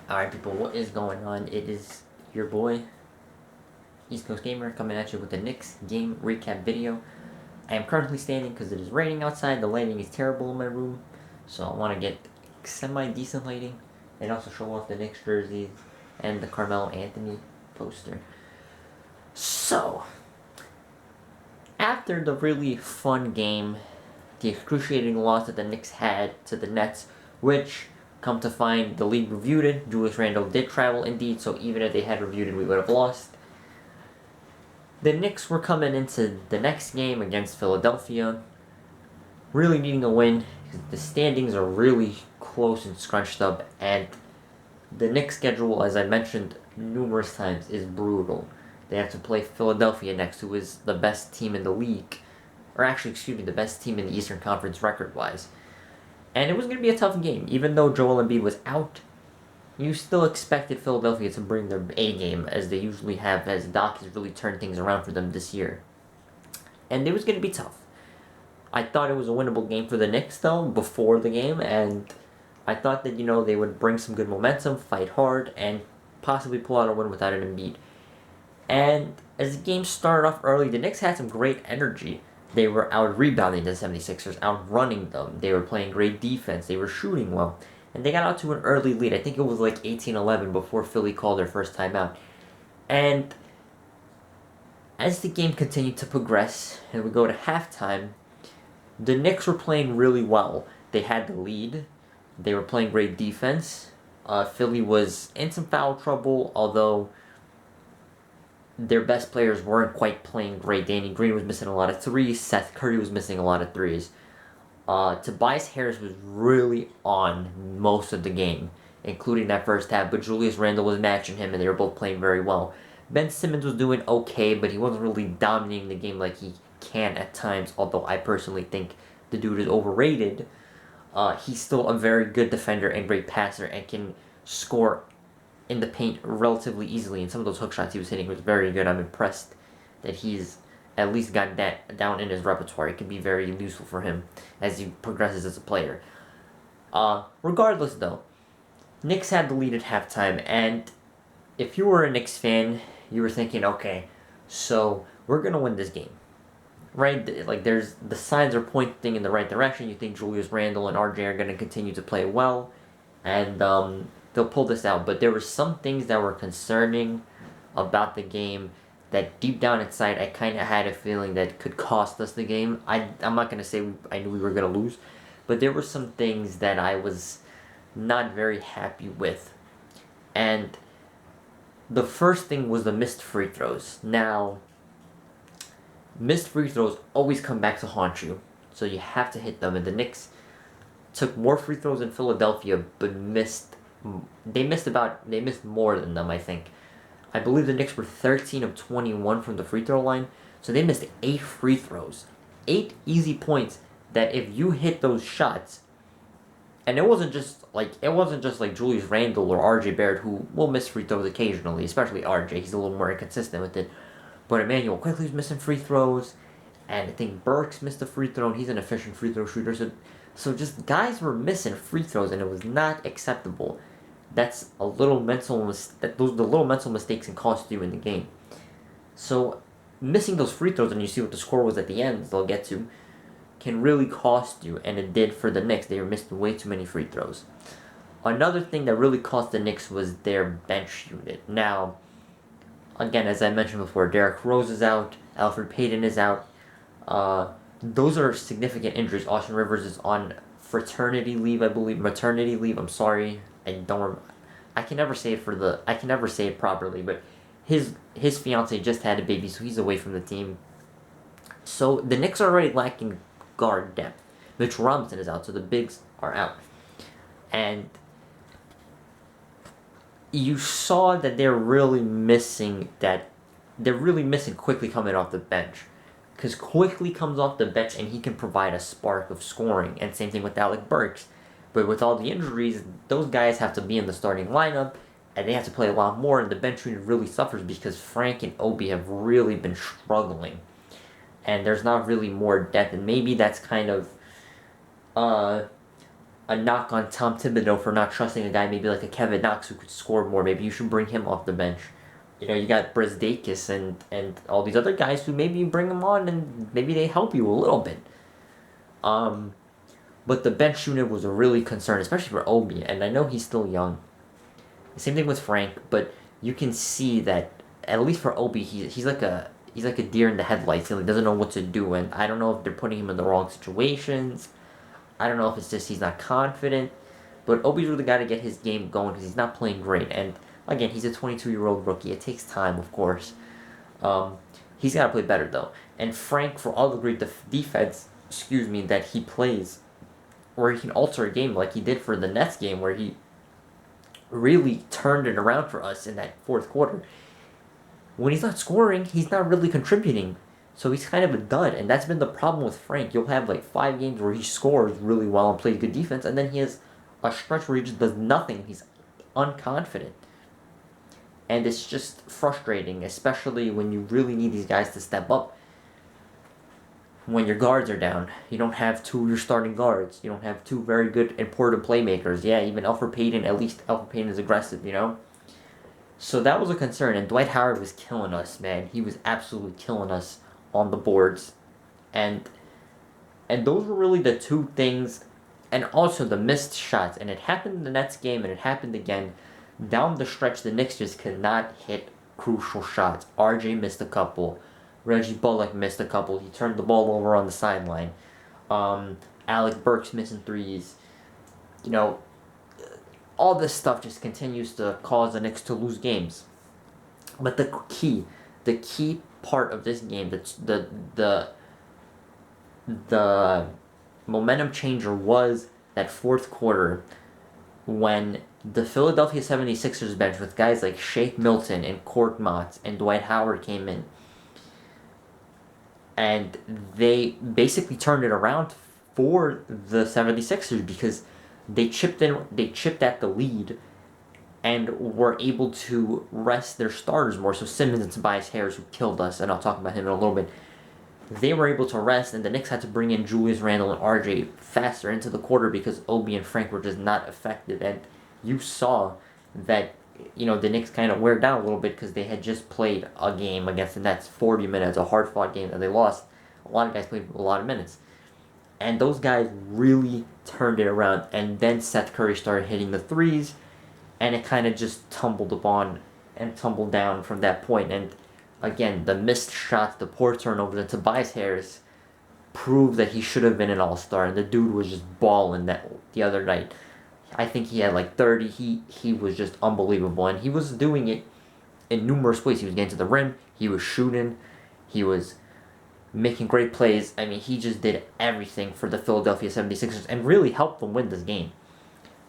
Alright people, what is going on? It is your boy, East Coast Gamer, coming at you with the Knicks game recap video. I am currently standing because it is raining outside. The lighting is terrible in my room, so I want to get semi-decent lighting and also show off the Knicks jerseys and the Carmelo Anthony poster. So, after the really fun game, the excruciating loss that the Knicks had to the Nets, which, come to find, the league reviewed it. Julius Randle did travel indeed, so even if they had reviewed it, we would have lost. The Knicks were coming into the next game against Philadelphia, really needing a win, because the standings are really close and scrunched up, and the Knicks' schedule, as I mentioned numerous times, is brutal. They have to play Philadelphia next, who is the best team in the league, or actually, the best team in the Eastern Conference record-wise. And it was going to be a tough game. Even though Joel Embiid was out, you still expected Philadelphia to bring their A game, as they usually have, as Doc has really turned things around for them this year. And it was going to be tough. I thought it was a winnable game for the Knicks, though, before the game, and I thought that, they would bring some good momentum, fight hard, and possibly pull out a win without an Embiid. And as the game started off early, the Knicks had some great energy. They were out-rebounding the 76ers, out-running them. They were playing great defense. They were shooting well. And they got out to an early lead. I think it was like 18-11 before Philly called their first timeout. And as the game continued to progress and we go to halftime, the Knicks were playing really well. They had the lead. They were playing great defense. Philly was in some foul trouble, although their best players weren't quite playing great. Danny Green was missing a lot of threes. Seth Curry was missing a lot of threes. Tobias Harris was really on most of the game, including that first half, but Julius Randle was matching him, and they were both playing very well. Ben Simmons was doing okay, but he wasn't really dominating the game like he can at times, although I personally think the dude is overrated. He's still a very good defender and great passer and can score in the paint relatively easily, and some of those hook shots he was hitting was very good. I'm impressed that he's at least got that down in his repertoire. It can be very useful for him as he progresses as a player. Regardless, though, Knicks had the lead at halftime, and if you were a Knicks fan, you were thinking, okay, so we're going to win this game, right? Like, the signs are pointing in the right direction. You think Julius Randle and RJ are going to continue to play well, and they'll pull this out. But there were some things that were concerning about the game that deep down inside I kind of had a feeling that could cost us the game. I'm not going to say I knew we were going to lose, but there were some things that I was not very happy with. And the first thing was the missed free throws. Now, missed free throws always come back to haunt you, so you have to hit them. And the Knicks took more free throws in Philadelphia, but they missed more than them, I think. I believe the Knicks were 13 of 21 from the free throw line, so they missed 8 free throws. 8 easy points that if you hit those shots, and it wasn't just like Julius Randle or RJ Barrett, who will miss free throws occasionally, especially RJ. He's a little more inconsistent with it. But Emmanuel Quickly's missing free throws, and I think Burks missed a free throw, and he's an efficient free throw shooter. So just guys were missing free throws, and it was not acceptable. That's a little those the little mental mistakes can cost you in the game. So missing those free throws, and you see what the score was at the end, they'll get to, can really cost you, and it did for the Knicks. They were missing way too many free throws. Another thing that really cost the Knicks was their bench unit. Now, again, as I mentioned before, Derrick Rose is out, Alfred Payton is out. Those are significant injuries. Austin Rivers is on maternity leave. I'm sorry. I can never say it properly, but his fiance just had a baby, so he's away from the team. So the Knicks are already lacking guard depth. Mitch Robinson is out, so the bigs are out. And you saw that they're really missing Quickly coming off the bench. Because Quickly comes off the bench and he can provide a spark of scoring. And same thing with Alec Burks. But with all the injuries, those guys have to be in the starting lineup, and they have to play a lot more, and the bench unit really suffers because Frank and Obi have really been struggling. And there's not really more depth, and maybe that's kind of a knock on Tom Thibodeau for not trusting a guy maybe like a Kevin Knox who could score more. Maybe you should bring him off the bench. You got Brazdeikis and all these other guys who maybe you bring them on and maybe they help you a little bit. But the bench unit was a really concern, especially for Obi, and I know he's still young. Same thing with Frank, but you can see that at least for Obi, he's like a deer in the headlights. He doesn't know what to do, and I don't know if they're putting him in the wrong situations. I don't know if it's just he's not confident, but Obi's really got to get his game going because he's not playing great. And again, he's a 22-year-old rookie. It takes time, of course. He's got to play better though. And Frank, for all the great defense, that he plays, where he can alter a game like he did for the Nets game, where he really turned it around for us in that fourth quarter. When he's not scoring, he's not really contributing. So he's kind of a dud, and that's been the problem with Frank. You'll have like 5 games where he scores really well and plays good defense, and then he has a stretch where he just does nothing. He's unconfident. And it's just frustrating, especially when you really need these guys to step up. When your guards are down, you don't have 2 of your starting guards. You don't have 2 very good, important playmakers. Yeah, even Elfrid Payton, at least Elfrid Payton is aggressive, So that was a concern, and Dwight Howard was killing us, man. He was absolutely killing us on the boards. And those were really the 2 things, and also the missed shots. And it happened in the Nets game, and it happened again. Down the stretch, the Knicks just could not hit crucial shots. RJ missed a couple. Reggie Bullock missed a couple. He turned the ball over on the sideline. Alec Burks missing threes. All this stuff just continues to cause the Knicks to lose games. But the key part of this game, the momentum changer was that fourth quarter when the Philadelphia 76ers bench with guys like Shake Milton and Court Motts and Dwight Howard came in. And they basically turned it around for the 76ers because they chipped at the lead and were able to rest their starters more. So Simmons and Tobias Harris, who killed us, and I'll talk about him in a little bit, they were able to rest, and the Knicks had to bring in Julius Randle and RJ faster into the quarter because Obi and Frank were just not effective. And you saw that, the Knicks kind of wear down a little bit because they had just played a game against the Nets, 40 minutes, a hard-fought game that they lost. A lot of guys played a lot of minutes. And those guys really turned it around, and then Seth Curry started hitting the threes, and it kind of just tumbled down from that point. And again, the missed shots, the poor turnovers, and Tobias Harris proved that he should have been an all-star, and the dude was just balling the other night. I think he had like 30. He was just unbelievable, and he was doing it in numerous ways. He was getting to the rim, he was shooting, he was making great plays. I mean, he just did everything for the Philadelphia 76ers and really helped them win this game.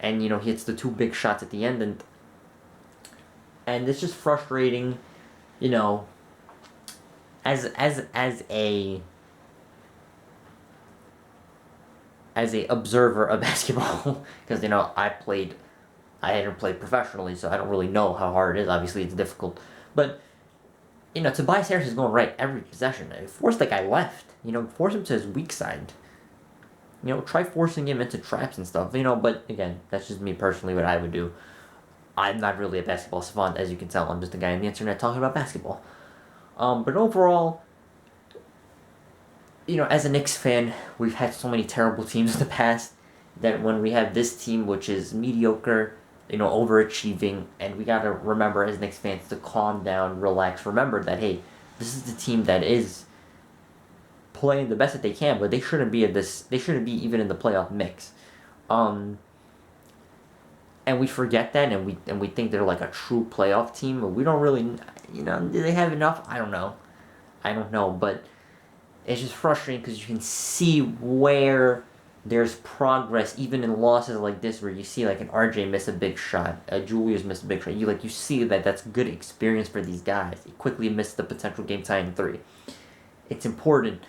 And, he hits the 2 big shots at the end, and it's just frustrating, as a observer of basketball, because I hadn't played professionally, so I don't really know how hard it is. Obviously, it's difficult, but Tobias Harris is going right every possession. Force the guy left. Force him to his weak side. Try forcing him into traps and stuff. But again, that's just me personally what I would do. I'm not really a basketball savant, as you can tell. I'm just a guy on the internet talking about basketball. But overall, as a Knicks fan, we've had so many terrible teams in the past that when we have this team, which is mediocre, overachieving, and we gotta remember as Knicks fans to calm down, relax, remember that, hey, this is the team that is playing the best that they can, but they shouldn't be even in the playoff mix. And we forget that, and we think they're like a true playoff team, but we don't really, do they have enough? I don't know, but it's just frustrating because you can see where there's progress even in losses like this, where you see like an RJ miss a big shot, Julius missed a big shot. You see that's good experience for these guys. He quickly missed the potential game tying 3. It's important.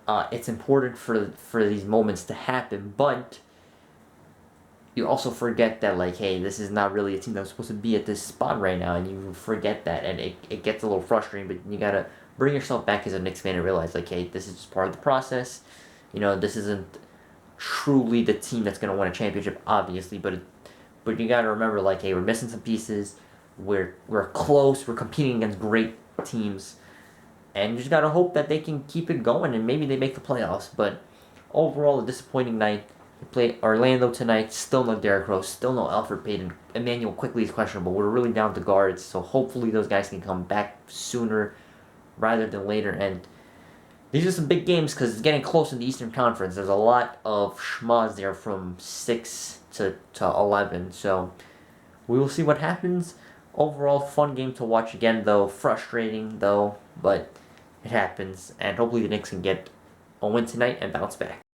It's important for these moments to happen, but you also forget that hey, this is not really a team that's supposed to be at this spot right now, and you forget that, and it gets a little frustrating. But you gotta bring yourself back as a Knicks fan and realize hey, this is just part of the process. This isn't truly the team that's going to win a championship, obviously, but you got to remember, like, hey, we're missing some pieces. We're close. We're competing against great teams, and you just got to hope that they can keep it going and maybe they make the playoffs. But overall, a disappointing night. We play Orlando tonight. Still no Derrick Rose. Still no Alfred Payton. Emmanuel quickly is questionable. We're really down to guards, so hopefully those guys can come back sooner rather than later. And these are some big games because it's getting close in the Eastern Conference. There's a lot of schmas there from 6 to 11. So we will see what happens. Overall, fun game to watch again, though. Frustrating, though. But it happens. And hopefully the Knicks can get a win tonight and bounce back.